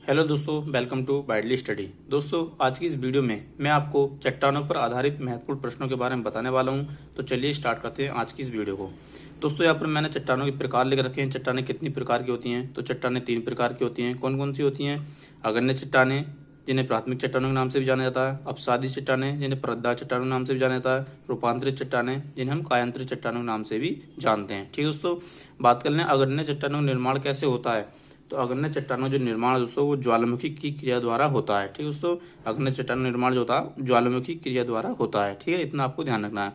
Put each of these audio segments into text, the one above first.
Hello दोस्तों, welcome to बाइडली study. दोस्तों, आज की इस वीडियो में मैं आपको चट्टानों पर आधारित महत्वपूर्ण प्रश्नों के बारे में बताने वाला हूं। तो चलिए स्टार्ट करते हैं आज की इस वीडियो को। दोस्तों, यहाँ पर मैंने चट्टानों के प्रकार लिख रखे हैं। चट्टानें कितनी प्रकार की होती हैं? तो चट्टानें 3 प्रकार की होती हैं। कौन कौन सी होती हैं? अगण्य चट्टानें, जिन्हें प्राथमिक चट्टानों के नाम से भी जाना जाता है। अपसादी चट्टानें, जिन्हें परतदार चट्टानों के नाम से भी जाना जाता है। रूपांतरित चट्टानें, जिन्हें हम कायांतरित चट्टानों के नाम से भी जानते हैं। ठीक है दोस्तों, बात कर लें अगण्य चट्टानों का निर्माण कैसे होता है। तो अगण्य चट्टानों जो निर्माण है दोस्तों, वो ज्वालामुखी की क्रिया द्वारा होता है। ठीक है दोस्तों, अगण्य चट्टानों निर्माण जो होता है ज्वालामुखी क्रिया द्वारा होता है। ठीक है, इतना आपको ध्यान रखना है।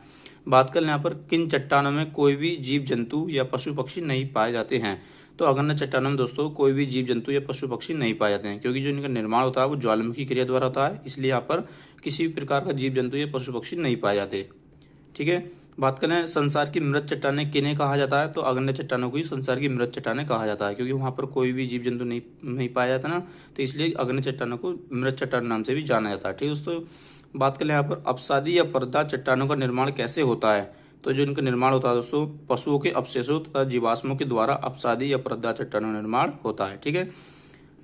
बात कर लें यहाँ पर किन चट्टानों में कोई भी जीव जंतु या पशु पक्षी नहीं पाए जाते हैं। तो अगण्य चट्टानों में दोस्तों कोई भी जीव जंतु या पशु पक्षी नहीं पाए जाते हैं, क्योंकि जो इनका निर्माण होता है वो ज्वालामुखी क्रिया द्वारा होता है। इसलिए यहाँ पर किसी भी प्रकार का जीव जंतु या पशु पक्षी नहीं पाए जाते। ठीक है, बात करें संसार की मृत चट्टानें किन्हें कहा जाता है। तो अगण्य चट्टानों को ही संसार की मृत चट्टानें कहा जाता है, क्योंकि वहां पर कोई भी जीव जंतु नहीं पाया जाता ना, तो इसलिए अगण्य चट्टानों को मृत चट्टान नाम से भी जाना जाता है। ठीक है दोस्तों, बात करें यहाँ पर अपसादी या परतदार चट्टानों का निर्माण कैसे होता है। तो जो इनका निर्माण होता है दोस्तों, पशुओं के अवशेषों तथा जीवाश्मों के द्वारा अपसादी या परतदार चट्टानों का निर्माण होता है। ठीक है,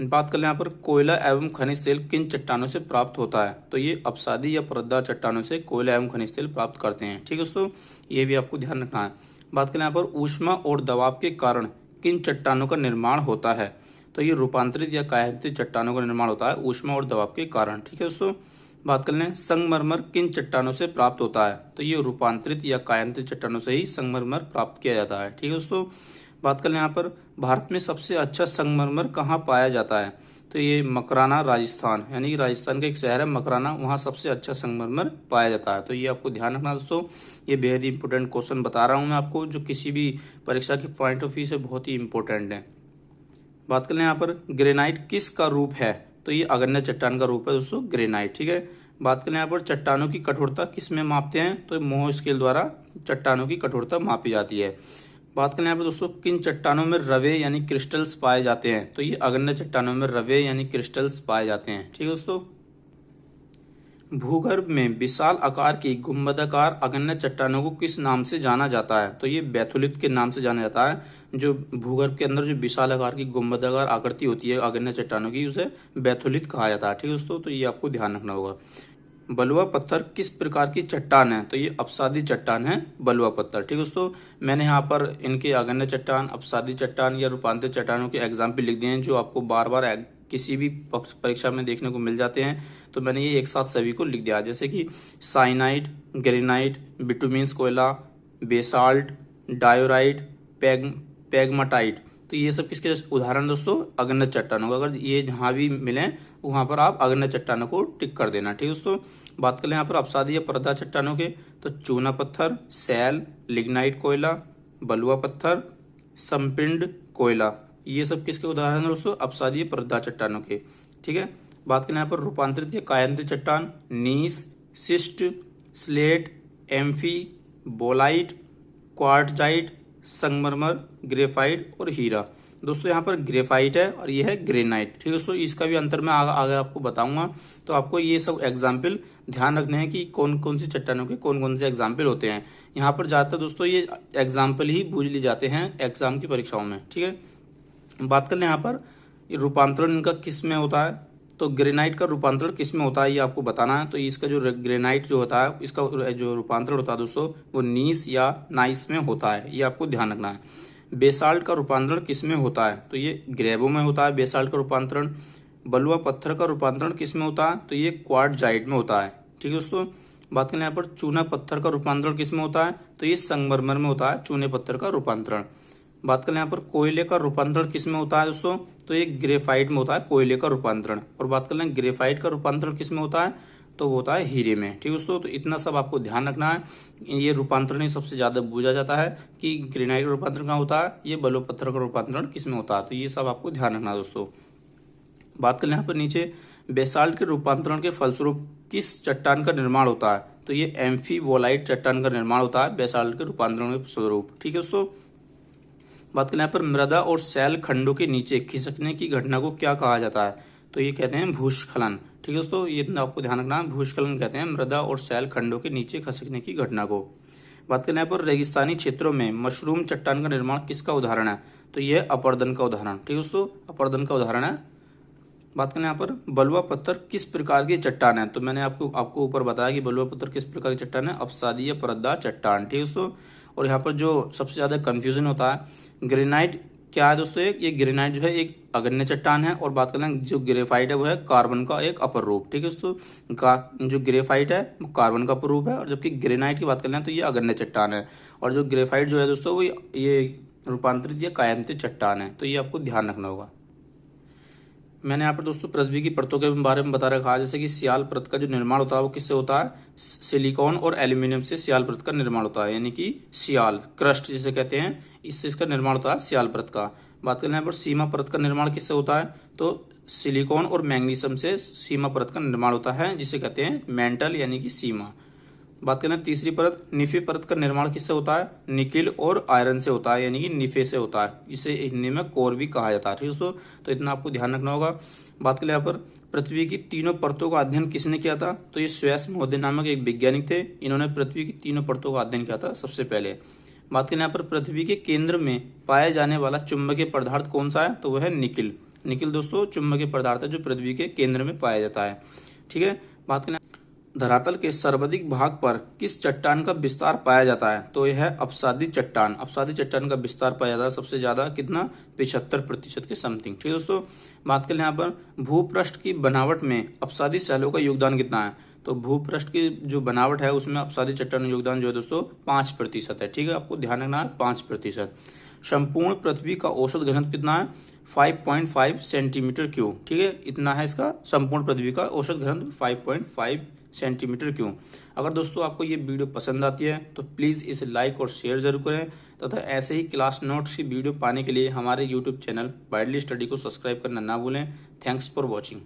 बात कर लें यहाँ पर कोयला एवं खनिज तेल किन चट्टानों से प्राप्त होता है। तो ये अपसादी या परतदार चट्टानों से कोयला एवं खनिज तेल प्राप्त करते हैं। ठीक है दोस्तों, ये भी आपको ध्यान रखना है। बात करें यहाँ पर ऊष्मा और दबाव के कारण किन चट्टानों का निर्माण होता है। तो ये रूपांतरित या कायांतरित चट्टानों का निर्माण होता है ऊष्मा और दबाव के कारण। ठीक है दोस्तों, बात कर लें संगमरमर किन चट्टानों से प्राप्त होता है। तो ये रूपांतरित या कायांतरित चट्टानों से ही संगमरमर प्राप्त किया जाता है। ठीक है दोस्तों, बात करें यहाँ पर भारत में सबसे अच्छा संगमरमर कहाँ पाया जाता है। तो ये मकराना राजस्थान, यानी कि राजस्थान का एक शहर है मकराना, वहाँ सबसे अच्छा संगमरमर पाया जाता है। तो ये आपको ध्यान रखना दोस्तों, ये बेहद ही इंपॉर्टेंट क्वेश्चन बता रहा हूँ मैं आपको, जो किसी भी परीक्षा के पॉइंट ऑफ व्यू से बहुत ही इंपॉर्टेंट है। बात करें यहाँ पर ग्रेनाइट किस का रूप है। तो ये अगण्य चट्टान का रूप है दोस्तों, ग्रेनाइट। ठीक है, बात करें यहाँ पर चट्टानों की कठोरता किस में मापते हैं। तो मोह स्केल द्वारा चट्टानों की कठोरता मापी जाती है। बात करें यहाँ पर दोस्तों किन चट्टानों में रवे यानी क्रिस्टल्स पाए जाते हैं। तो ये अगण्य चट्टानों में रवे यानी क्रिस्टल्स पाए जाते हैं। ठीक है दोस्तों, भूगर्भ में विशाल आकार की गुंबदाकार अगण्य चट्टानों को किस नाम से जाना जाता है। तो ये बैथोलिथ के नाम से जाना जाता है। जो भूगर्भ के अंदर जो विशाल आकार की गुंबदाकार आकृति होती है अगण्य चट्टानों की, उसे बैथोलिथ कहा जाता है। ठीक है दोस्तों, तो ये आपको ध्यान रखना होगा। बलुआ पत्थर किस प्रकार की चट्टान है। तो ये अपसादी चट्टान है बलुआ पत्थर। ठीक है दोस्तों, मैंने यहाँ पर इनके अगण्य चट्टान, अपसादी चट्टान या रूपांतरित चट्टानों के एग्जाम्पल लिख दिए हैं, जो आपको बार बार किसी भी परीक्षा में देखने को मिल जाते हैं। तो मैंने ये एक साथ सभी को लिख दिया, जैसे कि साइनाइट, ग्रेनाइट, बिटुमिन्स कोयला, बेसाल्ट, डायोराइट, पेगमाटाइट। तो ये सब किसके उदाहरण दोस्तों, अगण्य चट्टानों का। अगर ये जहां भी मिले वहां पर आप अगण्य चट्टानों को टिक कर देना। ठीक है दोस्तों, बात करें यहाँ पर अपसादी या परतदार चट्टानों के, तो चूना पत्थर, सैल, लिग्नाइट कोयला, बलुआ पत्थर, संपिंड कोयला, ये सब किसके उदाहरण हैं दोस्तों, अपसादी या परतदार चट्टानों के। ठीक है, बात करें यहाँ पर रूपांतरित या कायांतरित चट्टान, gneiss, schist, slate, amphibolite, quartzite, संगमरमर, ग्रेफाइट और हीरा। दोस्तों यहाँ पर ग्रेफाइट है और ये है ग्रेनाइट। ठीक है दोस्तों, इसका भी अंतर मैं आगे आपको बताऊंगा। तो आपको ये सब एग्जाम्पल ध्यान रखने हैं कि कौन कौन सी चट्टानों के कौन कौन से एग्जाम्पल होते हैं। यहाँ पर ज्यादातर दोस्तों ये एग्जाम्पल ही पूछ लिए जाते हैं एग्जाम की परीक्षाओं में। ठीक है, बात कर लें यहाँ पर रूपांतरण इनका किस में होता है। तो ग्रेनाइट का रूपांतरण किस में होता है ये आपको बताना है। तो इसका जो ग्रेनाइट जो होता है, इसका जो रूपांतरण होता है दोस्तों, वो नीस या नाइस में होता है, ये आपको ध्यान रखना है। बेसाल्ट का रूपांतरण किस में होता है। तो ये ग्रेवो में होता है बेसाल्ट का रूपांतरण। बलुआ पत्थर का रूपांतरण किस में होता है। तो ये क्वार्टजाइट में होता है। ठीक है दोस्तों, बात करें यहाँ पर चूना पत्थर का रूपांतरण किस में होता है। तो ये संगमरमर में होता है चूने पत्थर का रूपांतरण। बात करें यहाँ पर कोयले का रूपांतरण किस में होता है दोस्तों, तो ये ग्रेफाइट में होता है कोयले का रूपांतरण। और बात कर लें ग्रेफाइट का रूपांतरण किस में होता है, तो वो होता है हीरे में। ठीक है दोस्तों, तो इतना सब आपको ध्यान रखना है। ये रूपांतरण ही सबसे ज्यादा पूछा जाता है कि ग्रेनाइट का रूपांतरण कहाँ होता है, ये बलुआ पत्थर का रूपांतरण किस में होता है। तो ये सब आपको ध्यान रखना है दोस्तों। बात कर लें यहाँ पर नीचे बेसाल्ट के रूपांतरण के फलस्वरूप किस चट्टान का निर्माण होता है। तो ये एम्फीबोलाइट चट्टान का निर्माण होता है बेसाल्ट के रूपांतरण के स्वरूप। ठीक है दोस्तों, बात करें यहाँ पर मृदा और सैल खंडों के नीचे खिसकने की घटना को क्या कहा जाता है। तो ये कहते हैं भूस्खलन। ठीक है दोस्तों, ये आपको ध्यान रखना है, भूस्खलन कहते हैं मृदा और सैल खंडों के नीचे खिसकने की घटना को। बात करें यहाँ पर रेगिस्तानी क्षेत्रों में मशरूम चट्टान का निर्माण किसका उदाहरण है। तो यह अपरदन का उदाहरण। ठीक है दोस्तों, अपरदन का उदाहरण है बात करें यहाँ पर बलुआ पत्थर किस प्रकार की चट्टान है, तो मैंने आपको ऊपर बताया कि बलुआ पत्थर किस प्रकार की चट्टान है, अपसादी परतदार चट्टान। ठीक है दोस्तों। और यहाँ पर जो सबसे ज्यादा कंफ्यूजन होता है, ग्रेनाइट क्या है दोस्तों, ये ग्रेनाइट जो है एक अग्न्य चट्टान है, और बात करें जो ग्रेफाइट है वो है कार्बन का एक अपर रूप। ठीक है दोस्तों। जो ग्रेफाइट है वो कार्बन का अपर रूप है, और जबकि ग्रेनाइट की बात करें तो ये अग्न्य चट्टान है। और जो ग्रेफाइट जो है दोस्तों वो ये रूपांतरित या कायांतित चट्टान है, तो ये आपको ध्यान रखना होगा। मैंने यहाँ पर दोस्तों पृथ्वी की परतों के बारे में बता रखा है, जैसे कि सियाल परत का जो निर्माण होता है वो किससे होता है, सिलिकॉन और एल्यूमिनियम से सियाल परत का निर्माण होता है, यानी कि सियाल क्रस्ट जिसे कहते हैं, इससे इसका निर्माण होता है सियाल परत का। बात करें यहाँ पर सीमा परत का निर्माण किससे होता है, तो सिलिकॉन और मैग्नीशियम से सीमा परत का निर्माण होता है, जिसे कहते हैं मेंटल यानी कि सीमा। बात करें तीसरी परत, निफे परत का निर्माण किससे होता है, निकिल और आयरन से होता है, यानी कि निफे से होता है, इसे हिंदी में कोर भी कहा जाता है। ठीक है दोस्तों, तो इतना आपको ध्यान रखना होगा। बात करें यहाँ पर पृथ्वी की तीनों परतों का अध्ययन किसने किया था, तो ये स्वेस महोदय नामक एक वैज्ञानिक थे, इन्होंने पृथ्वी की तीनों परतों का अध्ययन किया था सबसे पहले। बात करें यहाँ पर पृथ्वी के केंद्र में पाया जाने वाला चुंबकीय पदार्थ कौन सा है, तो वह है निकिल। निकिल दोस्तों चुंबकीय पदार्थ है जो पृथ्वी के केंद्र में पाया जाता है। ठीक है। बात करें धरातल के सर्वाधिक भाग पर किस चट्टान का विस्तार पाया जाता है, तो यह है अपसादी चट्टान। अपसादी चट्टान का विस्तार पाया जाता है सबसे ज्यादा, कितना, 75% के समथिंग। ठीक है दोस्तों। बात करें यहाँ पर भूपृष्ठ की बनावट में अपसादी शैलों का योगदान कितना है, तो भूपृष्ठ की जो बनावट है उसमें अपसादी चट्टान योगदान जो है दोस्तों 5% है। ठीक है, आपको ध्यान रखना है 5%। संपूर्ण पृथ्वी का औसत घनत्व कितना है, 5.5 सेंटीमीटर क्यूब। ठीक है, इतना है इसका संपूर्ण पृथ्वी का औसत घनत्व 5.5 सेंटीमीटर क्यूब। अगर दोस्तों आपको ये वीडियो पसंद आती है तो प्लीज़ इसे लाइक और शेयर जरूर करें, तथा ऐसे ही क्लास नोट्स की वीडियो पाने के लिए हमारे यूट्यूब चैनल वाइडली स्टडी को सब्सक्राइब करना ना भूलें। Thanks for watching.